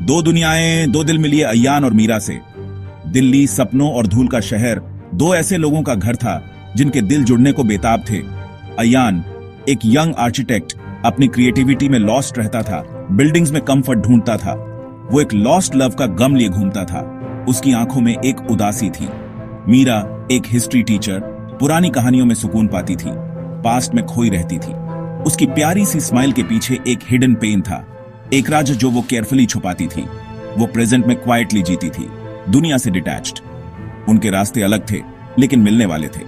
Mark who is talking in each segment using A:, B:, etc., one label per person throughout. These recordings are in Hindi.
A: दो दुनियाएं, दो दिल मिलिए अय्यान और मीरा से। दिल्ली सपनों और धूल का शहर दो ऐसे लोगों का घर था जिनके दिल जुड़ने को बेताब थे। अय्यान एक यंग आर्किटेक्ट अपनी क्रिएटिविटी में लॉस्ट रहता था, बिल्डिंग्स में कंफर्ट ढूंढता था। वो एक लॉस्ट लव का गम लिए घूमता था। उसकी आंखों में एक उदासी थी। मीरा एक हिस्ट्री टीचर, पुरानी कहानियों में सुकून पाती थी, पास्ट में खोई रहती थी। उसकी प्यारी सी स्माइल के पीछे एक हिडन पेन था, एक राज जो वो केयरफुली छुपाती थी। वो प्रेजेंट में क्वाइटली जीती थी, दुनिया से डिटैच्ड। उनके रास्ते अलग थे लेकिन मिलने वाले थे।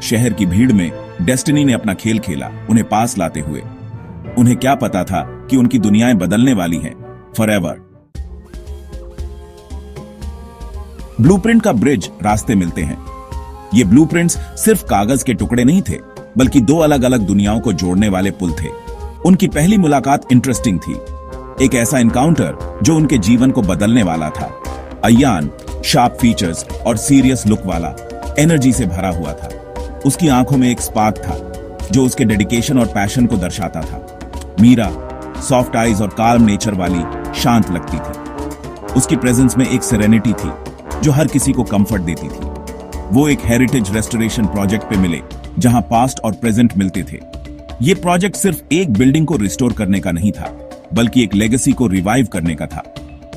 A: शहर की भीड़ में डेस्टिनी ने अपना खेल खेला, उन्हें पास लाते हुए। उन्हें क्या पता था कि उनकी दुनियाएं बदलने वाली हैं फॉरएवर। ब्लूप्रिंट का ब्रिज रास्ते मिलते हैं। ये ब्लूप्रिंट्स सिर्फ कागज के टुकड़े नहीं थे, बल्कि दो अलग अलग दुनियाओं को जोड़ने वाले पुल थे। उनकी पहली मुलाकात इंटरेस्टिंग थी, एक ऐसा इनकाउंटर जो उनके जीवन को बदलने वाला था। अय्यान शार्प फीचर्स और सीरियस लुक वाला, एनर्जी से भरा हुआ था। उसकी आंखों में एक स्पार्क था जो उसके डेडिकेशन और पैशन को दर्शाता था। मीरा सॉफ्ट आईज और काल्म नेचर वाली, शांत लगती थी। उसकी प्रेजेंस में एक सेरेनिटी थी जो हर किसी को कंफर्ट देती थी। वो एक हेरिटेज रेस्टोरेशन प्रोजेक्ट पे मिले जहां पास्ट और प्रेजेंट मिलते थे। ये प्रोजेक्ट सिर्फ एक बिल्डिंग को रिस्टोर करने का नहीं था, बल्कि एक लेगेसी को रिवाइव करने का था।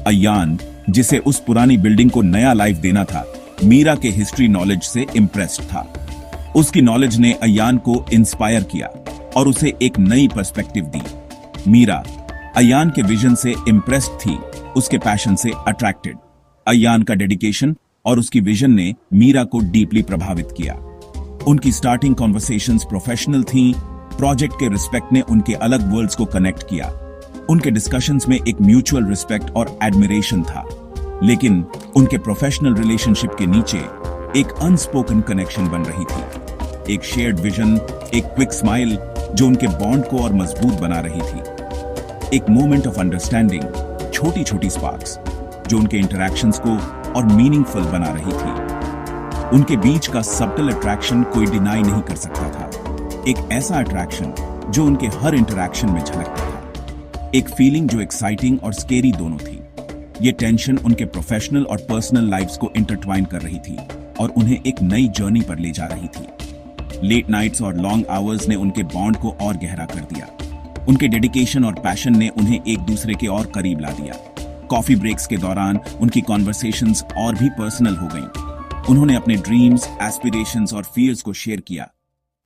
A: अय्यान, जिसे उस पुरानी बिल्डिंग को नया लाइफ देना था, मीरा के हिस्ट्री नॉलेज से इंप्रेस्ड था। उसकी नॉलेज ने अय्यान को इंस्पायर किया और उसे एक नई पर्सपेक्टिव दी। मीरा अय्यान के विजन से इंप्रेस्ड थी, उसके पैशन से अट्रैक्टेड। अय्यान का डेडिकेशन और उसकी विजन ने मीरा को डीपली प्रभावित किया। उनकी स्टार्टिंग कॉन्वर्सेशंस प्रोफेशनल थीं, प्रोजेक्ट के रिस्पेक्ट ने उनके अलग वर्ल्ड्स को कनेक्ट किया। उनके डिस्कशंस में एक म्यूचुअल रिस्पेक्ट और एडमिरेशन था, लेकिन उनके प्रोफेशनल रिलेशनशिप के नीचे एक अनस्पोकन कनेक्शन बन रही थी। एक शेयर्ड विजन, एक क्विक स्माइल जो उनके बॉन्ड को और मजबूत बना रही थी। एक मोमेंट ऑफ अंडरस्टैंडिंग, छोटी छोटी स्पार्क्स जो उनके इंटरैक्शंस को और मीनिंगफुल बना रही थी। उनके बीच का सबटल अट्रैक्शन कोई डिनाई नहीं कर सकता था। एक ऐसा अट्रैक्शन जो उनके हर इंटरैक्शन में झलकता था। एक फीलिंग जो एक्साइटिंग और स्केरी दोनों थी। ये टेंशन उनके प्रोफेशनल और पर्सनल लाइफ्स को इंटरट्वाइन कर रही थी और उन्हें एक नई जर्नी पर ले जा रही थी। लेट नाइट्स और लॉन्ग आवर्स ने उनके बॉन्ड को और गहरा कर दिया। उनके डेडिकेशन और पैशन ने उन्हें एक दूसरे के और करीब ला दिया। कॉफी ब्रेक्स के दौरान उनकी कॉन्वर्सेशंस और भी पर्सनल हो गईं। उन्होंने अपने ड्रीम्स, एस्पिरेशंस और फियर्स को शेयर किया।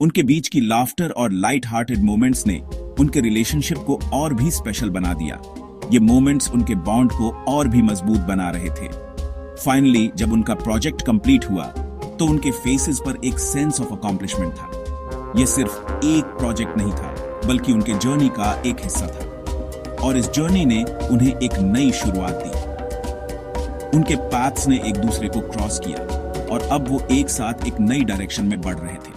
A: उनके बीच की लाफ्टर और लाइट हार्टेड मोमेंट्स ने उनके रिलेशनशिप को और भी स्पेशल बना दिया। ये मोमेंट्स उनके बॉन्ड को और भी मजबूत बना रहे थे। फाइनली जब उनका प्रोजेक्ट कंप्लीट हुआ तो उनके फेसेस पर एक सेंस ऑफ अकॉम्प्लिशमेंट था। ये सिर्फ एक प्रोजेक्ट नहीं था, बल्कि उनके जर्नी का एक हिस्सा था और इस जर्नी ने उन्हें एक नई शुरुआत दी। उनके पाथ्स ने एक दूसरे को क्रॉस किया और अब वो एक साथ एक नई डायरेक्शन में बढ़ रहे थे।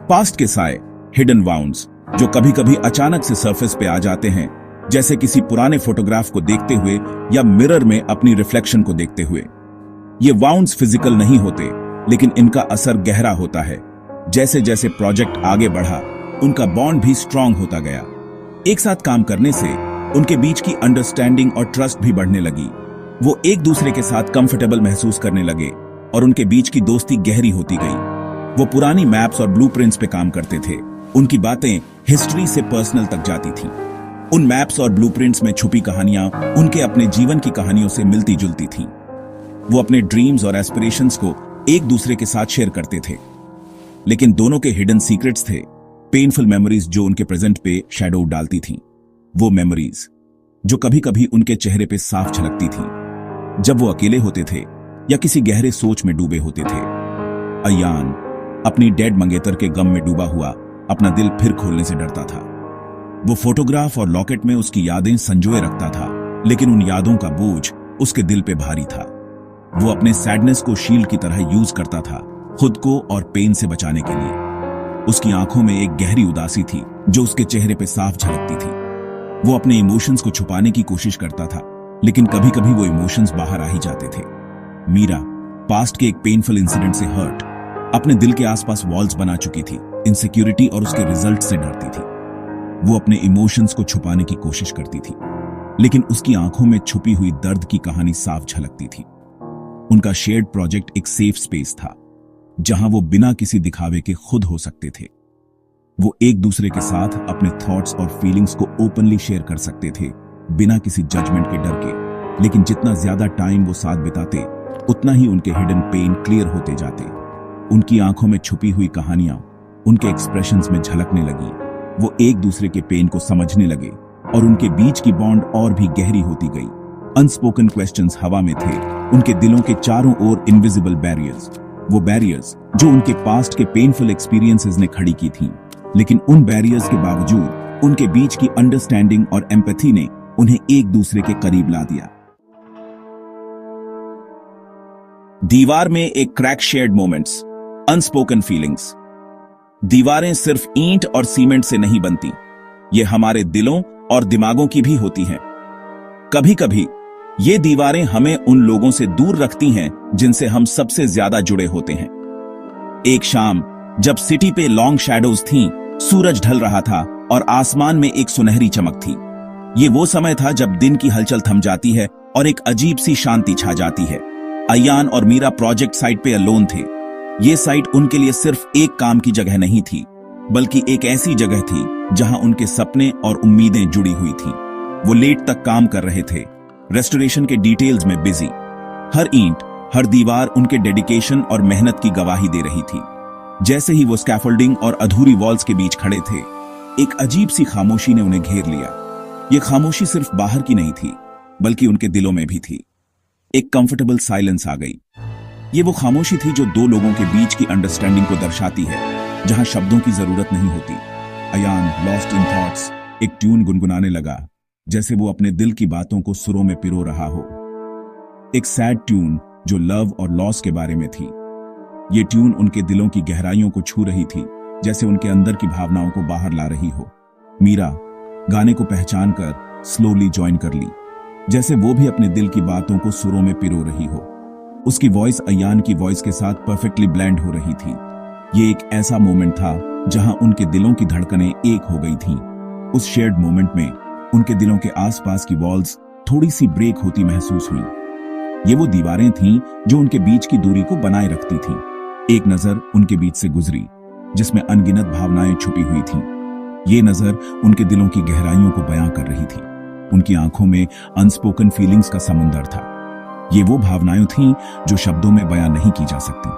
A: पास्ट के साए, हिडन वाउंड्स, जो कभी कभी अचानक से सरफेस पे आ जाते हैं, जैसे किसी पुराने फोटोग्राफ को देखते हुए या मिरर में अपनी रिफ्लेक्शन को देखते हुए। ये वाउंड्स फिजिकल नहीं होते, लेकिन इनका असर गहरा होता है। जैसे जैसे प्रोजेक्ट आगे बढ़ा, उनका बॉन्ड भी स्ट्रांग होता गया। एक साथ काम करने से उनके बीच की अंडरस्टैंडिंग और ट्रस्ट भी बढ़ने लगी। वो एक दूसरे के साथ कंफर्टेबल महसूस करने लगे और उनके बीच की दोस्ती गहरी होती गई। वो पुरानी मैप्स और ब्लूप्रिंट्स पे काम करते थे। उनकी बातें हिस्ट्री से पर्सनल तक जाती थी। उन मैप्स और ब्लूप्रिंट्स में छुपी कहानियां उनके अपने जीवन की कहानियों से मिलती जुलती थीं। वो अपने ड्रीम्स और एस्पिरेशंस को एक दूसरे के साथ शेयर करते थे, लेकिन दोनों के हिडन सीक्रेट्स थे, पेनफुल मेमोरीज जो उनके प्रेजेंट पे शैडो डालती थीं। वो मेमोरीज जो कभी कभी उनके चेहरे पे साफ झलकती थीं जब वो अकेले होते थे या किसी गहरे सोच में डूबे होते थे। अय्यान अपनी डेड मंगेतर के गम में डूबा हुआ अपना दिल फिर खोलने से डरता था। वो फोटोग्राफ और लॉकेट में उसकी यादें संजोए रखता था, लेकिन उन यादों का बोझ उसके दिल पे भारी था। वो अपने सैडनेस को शील्ड की तरह यूज करता था, खुद को और पेन से बचाने के लिए। उसकी आंखों में एक गहरी उदासी थी जो उसके चेहरे पे साफ झलकती थी। वो अपने इमोशंस को छुपाने की कोशिश करता था, लेकिन कभी कभी वो इमोशंस बाहर आ ही जाते थे। मीरा पास्ट के एक पेनफुल इंसिडेंट से हर्ट अपने दिल के आसपास वॉल्स बना चुकी थी, इनसिक्योरिटी और उसके रिजल्ट से डरती थी। वो अपने इमोशंस को छुपाने की कोशिश करती थी, लेकिन उसकी आंखों में छुपी हुई दर्द की कहानी साफ झलकती थी। उनका शेयर्ड प्रोजेक्ट एक सेफ स्पेस था, जहां वो बिना किसी दिखावे के खुद हो सकते थे। वो एक दूसरे के साथ अपने थॉट्स और फीलिंग्स को ओपनली शेयर कर सकते थे, बिना किसी जजमेंट के डर के। लेकिन जितना ज्यादा टाइम वो साथ बिताते, उतना ही उनके हिडन पेन क्लियर होते जाते। उनकी आंखों में छुपी हुई कहानियां उनके एक्सप्रेशंस में झलकने लगी। वो एक दूसरे के पेन को समझने लगे और उनके बीच की बॉन्ड और भी गहरी होती गई। अनस्पोकन क्वेश्चंस हवा में थे, उनके दिलों के चारों ओर इनविजिबल बैरियर्स, वो बैरियर्स जो उनके पास्ट के पेनफुल एक्सपीरियंसेस ने खड़ी की थीं। लेकिन उन बैरियर्स के बावजूद उनके बीच की अंडरस्टैंडिंग और एम्पैथी ने उन्हें एक दूसरे के करीब ला दिया। दीवार में एक crack, shared moments, unspoken feelings. दीवारें सिर्फ ईंट और सीमेंट से नहीं बनती, ये हमारे दिलों और दिमागों की भी होती हैं। कभी कभी ये दीवारें हमें उन लोगों से दूर रखती हैं जिनसे हम सबसे ज्यादा जुड़े होते हैं। एक शाम जब सिटी पे लॉन्ग शैडोज थीं, सूरज ढल रहा था और आसमान में एक सुनहरी चमक थी। ये वो समय था जब दिन की हलचल थम जाती है और एक अजीब सी शांति छा जाती है। अयान और मीरा प्रोजेक्ट साइट पे अलोन थे। ये साइट उनके लिए सिर्फ एक काम की जगह नहीं थी, बल्कि एक ऐसी जगह थी जहां उनके सपने और उम्मीदें जुड़ी हुई थीं। वो लेट तक काम कर रहे थे, रेस्टोरेशन के डिटेल्स में बिजी। हर ईंट, हर दीवार उनके डेडिकेशन और मेहनत की गवाही दे रही थी। जैसे ही वो स्कैफोल्डिंग और अधूरी वॉल्स के बीच खड़े थे, एक अजीब सी खामोशी ने उन्हें घेर लिया। ये खामोशी सिर्फ बाहर की नहीं थी, बल्कि उनके दिलों में भी थी। एक कंफर्टेबल साइलेंस आ गई। ये वो खामोशी थी जो दो लोगों के बीच की अंडरस्टैंडिंग को दर्शाती है, जहां शब्दों की जरूरत नहीं होती। अयान, लॉस्ट इन थॉट्स, एक ट्यून गुनगुनाने लगा, जैसे वो अपने दिल की बातों को सुरों में पिरो रहा हो। एक सैड ट्यून जो लव और लॉस के बारे में थी। ये ट्यून उनके दिलों की गहराइयों को छू रही थी, जैसे उनके अंदर की भावनाओं को बाहर ला रही हो। मीरा गाने को पहचान कर स्लोली ज्वाइन कर ली, जैसे वो भी अपने दिल की बातों को सुरों में पिरो रही हो। उसकी वॉइस अयान की वॉइस के साथ परफेक्टली ब्लेंड हो रही थी। ये एक ऐसा मोमेंट था जहां उनके दिलों की धड़कनें एक हो गई थीं। उस शेयर्ड मोमेंट में उनके दिलों के आसपास की वॉल्स थोड़ी सी ब्रेक होती महसूस हुई। ये वो दीवारें थीं जो उनके बीच की दूरी को बनाए रखती थीं। एक नजर उनके बीच से गुजरी, जिसमें अनगिनत भावनाएं छुपी हुई थीं। ये नजर उनके दिलों की गहराइयों को बयां कर रही थी। उनकी आंखों में अनस्पोकन फीलिंग्स का समुंदर था। ये वो भावनाएं थीं जो शब्दों में बयां नहीं की जा सकती।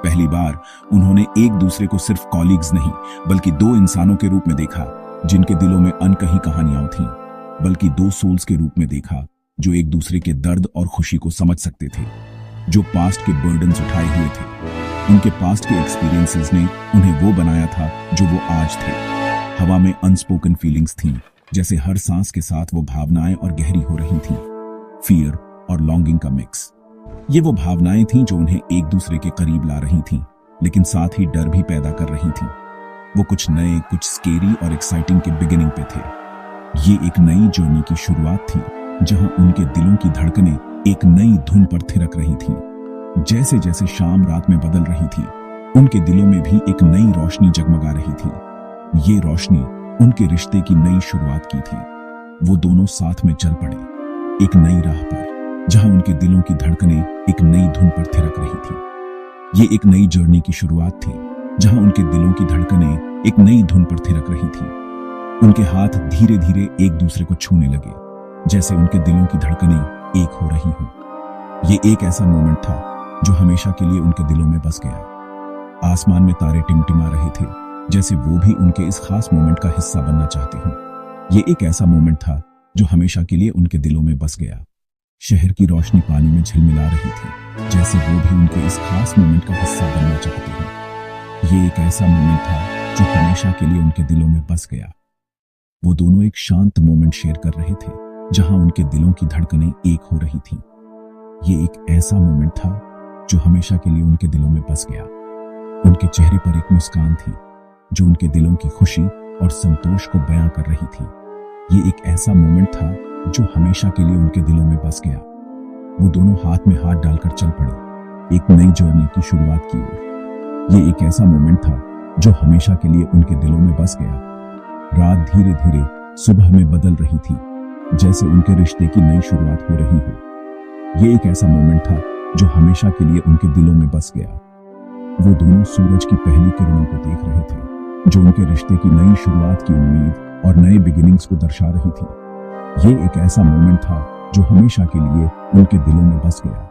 A: पहली बार उन्होंने एक दूसरे को सिर्फ कॉलीग्स नहीं, बल्कि दो इंसानों के रूप में देखा, जिनके दिलों में अनकही कहानियां थीं। बल्कि दो सोल्स के रूप में देखा, जो एक दूसरे के दर्द और खुशी को समझ सकते थे, जो पास्ट के बर्डन्स उठाए हुए थे। उनके पास्ट के एक्सपीरियंसेस ने उन्हें वो बनाया था जो वो आज थे। हवा में अनस्पोकन फीलिंग्स थीं, जैसे हर सांस के साथ वो भावनाएं और गहरी हो रही थीं। फियर और लॉन्गिंग का मिक्स। ये वो भावनाएं थीं जो उन्हें एक दूसरे के करीब ला रही थीं, लेकिन साथ ही डर भी पैदा कर रही थीं। वो कुछ नए, कुछ स्केरी और एक्साइटिंग के बिगिनिंग पे थे। ये एक नई जर्नी की शुरुआत थी, जहां उनके दिलों की धड़कनें एक नई धुन पर थिरक रही थीं। जैसे जैसे शाम रात में बदल रही थी, उनके दिलों में भी एक नई रोशनी जगमगा रही थी। ये रोशनी उनके रिश्ते की नई शुरुआत की थी। वो दोनों साथ में चल पड़े, एक नई राह पर, जहां उनके दिलों की धड़कनें एक नई धुन पर थिरक रही थी। ये एक नई जर्नी की शुरुआत थी, जहां उनके दिलों की धड़कनें एक नई धुन पर थिरक रही थी। उनके हाथ धीरे धीरे एक दूसरे को छूने लगे, जैसे उनके दिलों की धड़कनें एक हो रही हो। ये एक ऐसा मोमेंट था जो हमेशा के लिए उनके दिलों में बस गया। आसमान में तारे टिमटिमा रहे थे, जैसे वो भी उनके इस खास मोमेंट का हिस्सा बनना चाहते हों। ये एक ऐसा मोमेंट था जो हमेशा के लिए उनके दिलों में बस गया। शहर की रोशनी पानी में झिलमिला रही थी, जैसे वो भी उनके इस खास मोमेंट का हिस्सा बनना चाहते हों। ये एक ऐसा मोमेंट था जो हमेशा के लिए उनके दिलों में बस गया। वो दोनों एक शांत मोमेंट शेयर कर रहे थे, जहां उनके दिलों की धड़कनें एक हो रही थीं। ये एक ऐसा मोमेंट था जो हमेशा के लिए उनके दिलों में बस गया। उनके चेहरे पर एक मुस्कान थी, जो उनके दिलों की खुशी और संतोष को बयां कर रही थी। ये एक ऐसा मोमेंट था जो हमेशा के लिए उनके दिलों में बस गया। वो दोनों हाथ में हाथ डालकर चल पड़े, एक नई जर्नी की शुरुआत की ओर। ये एक ऐसा मोमेंट था जो हमेशा के लिए उनके दिलों में बस गया। रात धीरे धीरे सुबह में बदल रही थी, जैसे उनके रिश्ते की नई शुरुआत हो रही हो। ये एक ऐसा मोमेंट था जो हमेशा के लिए उनके दिलों में बस गया। वो दोनों सूरज की पहली किरणों को देख रहे थे, जो उनके रिश्ते की नई शुरुआत की उम्मीद और नए बिगिनिंग्स को दर्शा रही थी। ये एक ऐसा मोमेंट था जो हमेशा के लिए उनके दिलों में बस गया।